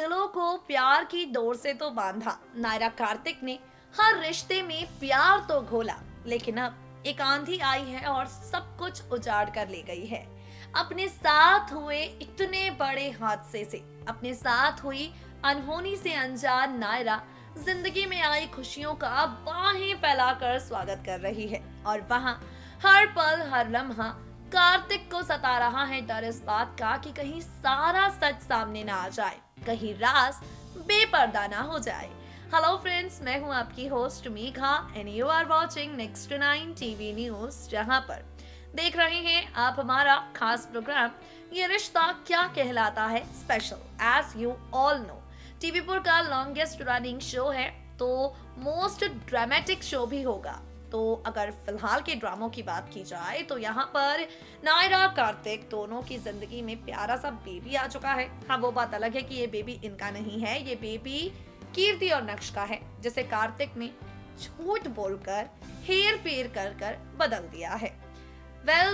दिलों को प्यार की डोर से तो बांधा, नायरा कार्तिक ने हर रिश्ते में प्यार तो घोला, लेकिन अब एक आंधी आई है और सब कुछ उजाड़ कर ले गई है। अपने साथ हुए इतने बड़े हादसे से, अपने साथ हुई अनहोनी से अनजान नायरा जिंदगी में आई खुशियों का बाहें फैलाकर स्वागत कर रही है और वहाँ हर पल हर लम्हा कार्तिक को सता रहा है डर इस बात का कि कहीं सारा सच सामने ना आ जाए, कहीं राज बेपर्दा ना हो जाए। हेलो फ्रेंड्स, मैं हूं आपकी host Megha and you are watching next 9 TV news, जहां पर देख रहे हैं आप हमारा खास प्रोग्राम ये रिश्ता Kya Kehlata Hai special. As you all know, TV पर का लॉन्गेस्ट रनिंग शो है तो मोस्ट ड्रामेटिक शो भी होगा। तो अगर फिलहाल के ड्रामों की बात की जाए तो यहाँ पर नायरा कार्तिक दोनों की जिंदगी में प्यारा सा बेबी आ चुका है। हाँ, वो बात अलग है कि ये बेबी इनका नहीं है, ये बेबी कीर्ति और नक्श का है, जिसे कार्तिक ने झूठ बोलकर हेर फेर कर कर बदल दिया है।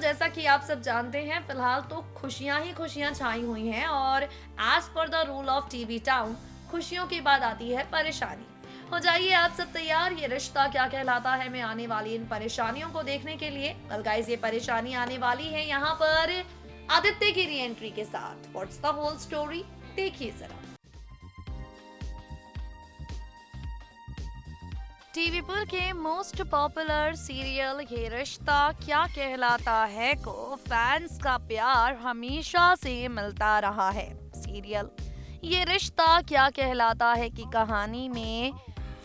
जैसा कि आप सब जानते हैं, फिलहाल तो खुशियां ही खुशियां छाई हुई हैं और as per the rule of TV town, खुशियों के बाद आती है परेशानी। हो जाइए आप सब तैयार, ये रिश्ता क्या कहलाता है में आने वाली इन परेशानियों को देखने के लिए। गाइस, ये परेशानी आने वाली है यहाँ पर आदित्य की री एंट्री के साथ। व्हाट्स द होल स्टोरी, देखिए जरा। टीवी पर के मोस्ट पॉपुलर सीरियल ये रिश्ता क्या कहलाता है को फैंस का प्यार हमेशा से मिलता रहा है। सीरियल ये रिश्ता क्या कहलाता है की कहानी में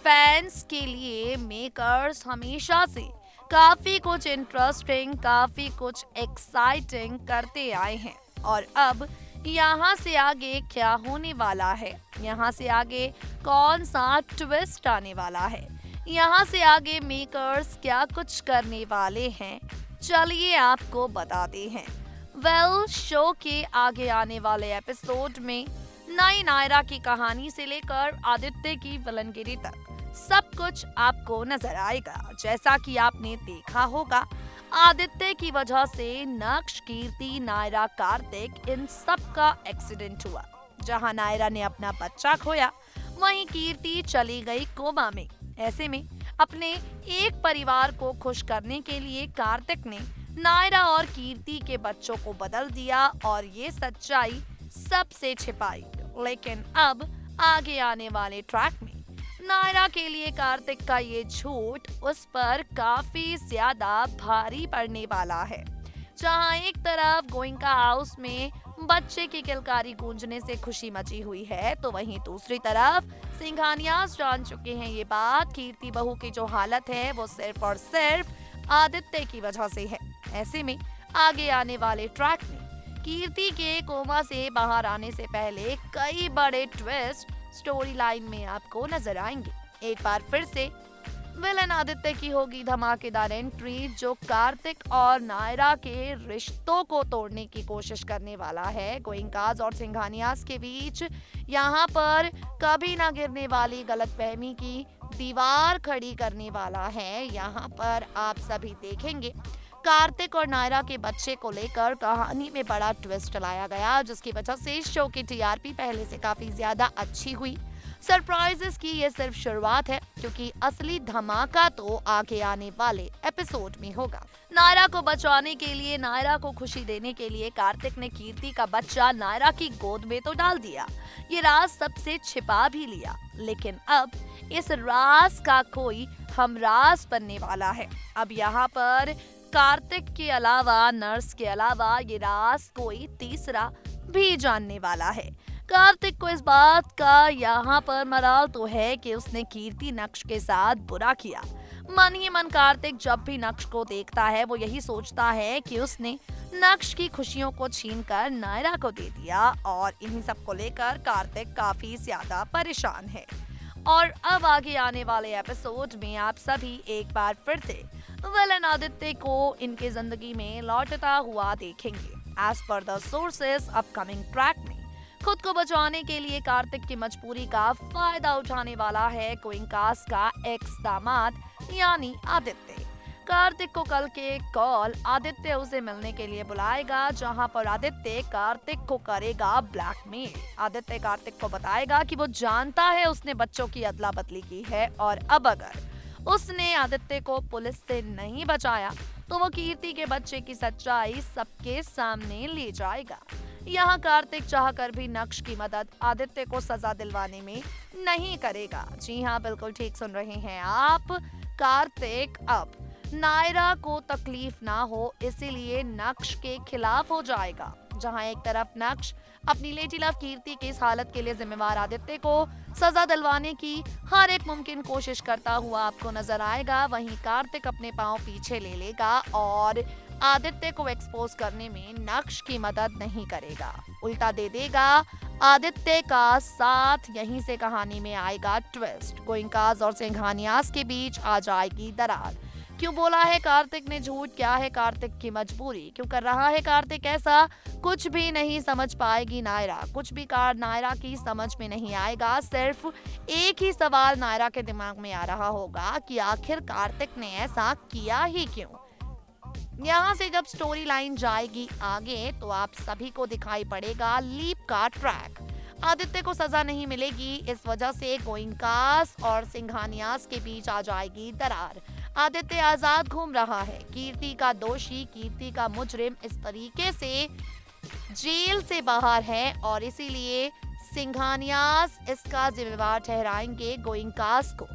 फैंस के लिए मेकर्स हमेशा से काफी कुछ इंटरेस्टिंग, काफी कुछ एक्साइटिंग करते आए हैं और अब यहाँ से आगे क्या होने वाला है, यहाँ से आगे कौन सा ट्विस्ट आने वाला है, यहाँ से आगे मेकर्स क्या कुछ करने वाले हैं, चलिए आपको बताते हैं। शो के आगे आने वाले एपिसोड में नई नायरा की कहानी से लेकर आदित्य की विलनगिरी तक सब कुछ आपको नजर आएगा। जैसा कि आपने देखा होगा, आदित्य की वजह से नक्श, कीर्ति, नायरा, कार्तिक इन सब का एक्सीडेंट हुआ। जहां नायरा ने अपना बच्चा खोया, वहीं कीर्ति चली गई कोमा में। ऐसे में अपने एक परिवार को खुश करने के लिए कार्तिक ने नायरा और कीर्ति के बच्चों को बदल दिया और ये सच्चाई सबसे छिपाई। लेकिन अब आगे आने वाले ट्रैक में नायरा के लिए कार्तिक का ये झूठ उस पर काफी ज्यादा भारी पड़ने वाला है। जहां एक तरफ गोइंका हाउस में बच्चे की किलकारी गूंजने से खुशी मची हुई है, तो वहीं दूसरी तरफ सिंघानियाज जान चुके हैं ये बात, कीर्ति बहू की जो हालत है वो सिर्फ और सिर्फ आदित्य की वजह से है। ऐसे में आगे आने वाले ट्रैक में कीर्ति के कोमा से बाहर आने से पहले कई बड़े ट्विस्ट स्टोरी लाइन में आपको नजर आएंगे। एक बार फिर से विलन आदित्य की होगी धमाकेदार एंट्री, जो कार्तिक और नायरा के रिश्तों को तोड़ने की कोशिश करने वाला है। गोइंकाज और सिंघानियाज के बीच यहाँ पर कभी ना गिरने वाली गलतफहमी की दीवार खड़ी करने वाला है। यहाँ पर आप सभी देखेंगे कार्तिक और नायरा के बच्चे को लेकर कहानी में बड़ा ट्विस्ट लाया गया, जिसकी वजह से शो की टीआरपी पहले से काफी ज्यादा अच्छी हुई। सरप्राइजेस की ये सिर्फ शुरुआत है, क्योंकि असली धमाका तो आगे आने वाले एपिसोड में होगा। नायरा को बचाने के लिए, नायरा को खुशी देने के लिए कार्तिक ने कीर्ति का बच्चा नायरा की गोद में तो डाल दिया, ये राज सबसे छिपा भी लिया। लेकिन अब इस राज का कोई हमराज बनने वाला है। अब यहाँ पर कार्तिक के अलावा, नर्स के अलावा ये राज कोई तीसरा भी जानने वाला है। कार्तिक को इस बात का यहाँ पर मलाल तो है कि उसने कीर्ति नक्श के साथ बुरा किया। मन ही मन कार्तिक जब भी नक्श को देखता है वो यही सोचता है कि उसने नक्श की खुशियों को छीनकर नायरा को दे दिया और इन्हीं सब को लेकर कार्तिक काफी ज्यादा परेशान है। और अब आगे आने वाले एपिसोड में आप सभी एक बार फिर से विलन आदित्य को इनके जिंदगी में लौटता हुआ देखेंगे। As per the sources, upcoming track में खुद को बचाने के लिए कार्तिक की मजबूरी का फायदा उठाने वाला है गोइंकास का एक्स दामाद यानी आदित्य। कार्तिक को कल के कॉल आदित्य उसे मिलने के लिए बुलाएगा, जहां पर आदित्य कार्तिक को करेगा ब्लैकमेल। आदित्य कार्तिक को बताएगा कि वो जानता है उसने बच्चों की अदला बदली की है और अब अगर उसने आदित्य को पुलिस से नहीं बचाया तो वो कीर्ति के बच्चे की सच्चाई सबके सामने ले जाएगा। यहाँ कार्तिक चाहकर भी नक्श की मदद आदित्य को सजा दिलवाने में नहीं करेगा। जी हाँ, बिल्कुल ठीक सुन रहे हैं आप। कार्तिक अब नायरा को तकलीफ ना हो इसीलिए नक्श के खिलाफ हो जाएगा। जहां एक तरफ नक्श अपनी लेटी लव कीर्ति की इस हालत के लिए जिम्मेवार आदित्य को सजा दिलवाने की हर एक मुमकिन कोशिश करता हुआ आपको नजर आएगा, वहीं कार्तिक अपने पांव पीछे ले लेगा और आदित्य को एक्सपोज करने में नक्श की मदद नहीं करेगा, उल्टा दे देगा आदित्य का साथ। यहीं से कहानी में आएगा ट्विस्ट। गोइंकास और सिंघानियास के बीच आ जाएगी दरार। क्यों बोला है कार्तिक ने झूठ, क्या है कार्तिक की मजबूरी, क्यों कर रहा है कार्तिक ऐसा, कुछ भी नहीं समझ पाएगी नायरा। कुछ भी नायरा की समझ में नहीं आएगा। सिर्फ एक ही सवाल नायरा के दिमाग में आ रहा होगा कि आखिर कार्तिक ने ऐसा किया ही क्यों। यहाँ से जब स्टोरी लाइन जाएगी आगे तो आप सभी को दिखाई पड़ेगा लीप का ट्रैक। आदित्य को सजा नहीं मिलेगी, इस वजह से गोइंकास और सिंघानियास के बीच आ जाएगी दरार। आदित्य आजाद घूम रहा है, कीर्ति का दोषी, कीर्ति का मुजरिम इस तरीके से जेल से बाहर है और इसीलिए सिंघानियास इसका जिम्मेवार ठहराएंगे गोइंकास को।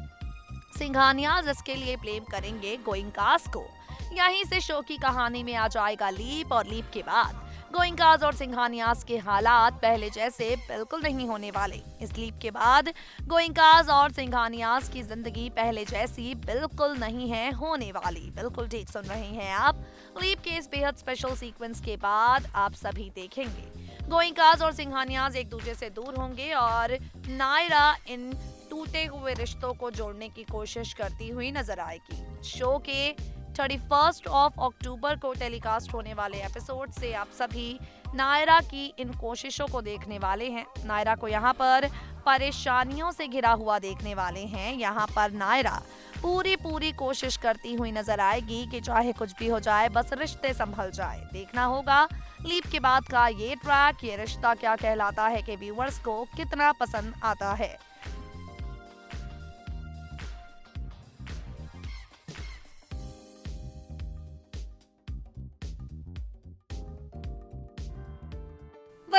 सिंघानियास इसके लिए ब्लेम करेंगे गोइंकास को। यहीं से शो की कहानी में आ जाएगा लीप और लीप के बाद गोइंकास और सिंघानियास के हालात पहले जैसे बिल्कुल नहीं होने वाले। इस लीप के बाद गोइंकास और सिंघानियास की जिंदगी पहले जैसी बिल्कुल नहीं है होने वाली। बिल्कुल ठीक सुन रहे हैं आप। लीप के इस बेहद स्पेशल सीक्वेंस के बाद आप सभी देखेंगे गोइंकास और सिंघानियास एक दूसरे से दूर होंगे और नायरा इन टूटे हुए रिश्तों को जोड़ने की कोशिश करती हुई नजर आएगी। शो के 31 अक्टूबर को टेलीकास्ट होने वाले एपिसोड से आप सभी नायरा की इन कोशिशों को देखने वाले हैं। नायरा को यहाँ पर परेशानियों से घिरा हुआ देखने वाले हैं। यहाँ पर नायरा पूरी कोशिश करती हुई नजर आएगी कि चाहे कुछ भी हो जाए बस रिश्ते संभल जाए। देखना होगा लीप के बाद का ये ट्रैक, ये रिश्ता क्या कहलाता है कि व्यूअर्स को कितना पसंद आता है।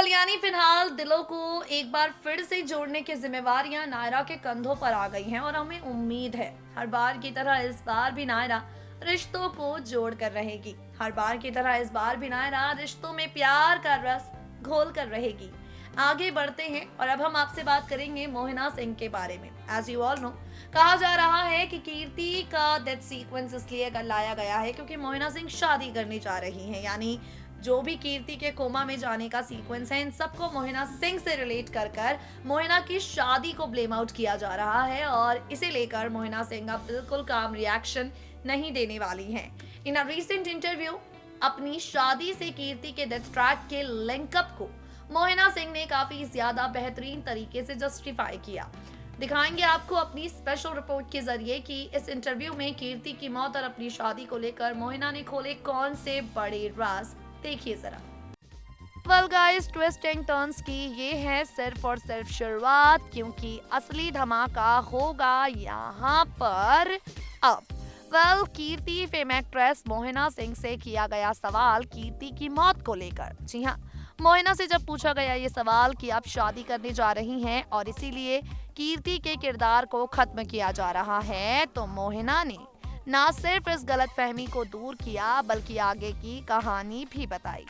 यानी फिलहाल दिलों को एक बार फिर से जोड़ने की जिम्मेवारियां नायरा के कंधों पर आ गई हैं और हमें उम्मीद है हर बार की तरह इस बार भी नायरा रिश्तों को जोड़ कर रहेगी। हर बार की तरह इस बार भी नायरा रिश्तों में प्यार का रस घोल कर रहेगी। आगे बढ़ते हैं और अब हम आपसे बात करेंगे मोहिना सिंह के बारे में। एज यू ऑल नो, कहा जा रहा है कि कीर्ति का डेथ सीक्वेंस इसलिए लाया गया है क्योंकि मोहिना सिंह शादी करने जा रही हैं। यानी जो भी कीर्ति के कोमा में जाने का सीक्वेंस है इन सबको मोहिना सिंह से रिलेट कर मोहिना की शादी को ब्लेम आउट किया जा रहा है और इसे लेकर मोहिना सिंह अब बिल्कुल काम रिएक्शन नहीं देने वाली हैं। इन अ रीसेंट इंटरव्यू अपनी शादी से कीर्ति के डेथ ट्रैक के लिंकअप को मोहिना सिंह ने काफी ज्यादा बेहतरीन तरीके से जस्टिफाई किया। दिखाएंगे आपको अपनी स्पेशल रिपोर्ट के जरिए कि इस इंटरव्यू में कीर्ति की मौत और अपनी शादी को लेकर मोहिना ने खोले कौन से बड़े राज। देखिए जरा। Well guys, twist and turns की ये है सिर्फ और सिर्फ शुरुआत, क्योंकि असली धमाका होगा यहाँ पर अब। वेल, कीर्ति फेम एक्ट्रेस मोहिना सिंह से किया गया सवाल कीर्ति की मौत को लेकर। जी हाँ, मोहिना से जब पूछा गया ये सवाल कि आप शादी करने जा रही हैं और इसीलिए कीर्ति के किरदार को खत्म किया जा रहा है, तो मोहिना ने ना सिर्फ इस गलतफहमी को दूर किया बल्कि आगे की कहानी भी बताई।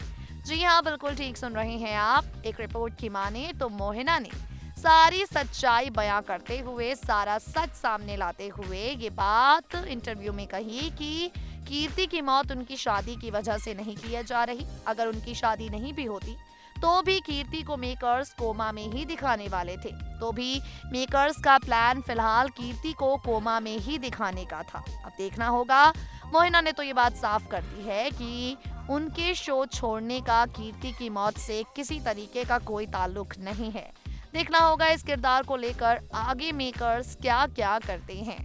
जी हाँ, बिल्कुल ठीक सुन रहे हैं आप। एक रिपोर्ट की माने तो मोहिना ने सारी सच्चाई बयां करते हुए, सारा सच सामने लाते हुए ये बात इंटरव्यू में कही कि कीर्ति की मौत उनकी शादी की वजह से नहीं की जा रही। अगर उनकी शादी नहीं भी होती तो भी कीर्ति को मेकर्स कोमा में ही दिखाने वाले थे। तो भी मेकर्स का प्लान फिलहाल कीर्ति को कोमा में ही दिखाने का था। अब देखना होगा। मोहिना ने तो ये बात साफ कर दी है कि उनके शो छोड़ने का कीर्ति की मौत से किसी तरीके का कोई ताल्लुक नहीं है। देखना होगा इस किरदार को लेकर आगे मेकर्स क्या क्या करते हैं।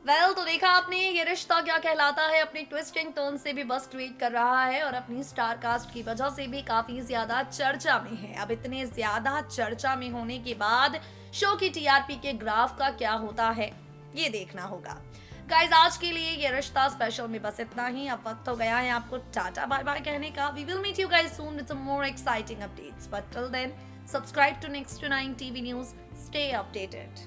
तो देखा आपने, ये रिश्ता क्या कहलाता है अपने ट्विस्टिंग टर्न से भी बस ट्वीट कर रहा है और अपनी स्टार कास्ट की वजह से भी काफी ज्यादा चर्चा में है। अब इतने ज्यादा चर्चा में होने के बाद शो की टीआरपी के ग्राफ का क्या होता है, ये देखना होगा। गाइज, आज के लिए ये रिश्ता स्पेशल में बस इतना ही। अब वक्त हो गया है आपको टाटा बाय बाय कहने का। We will meet you guys soon with some more exciting updates, but till then subscribe to Next to 9 TV News. Stay updated.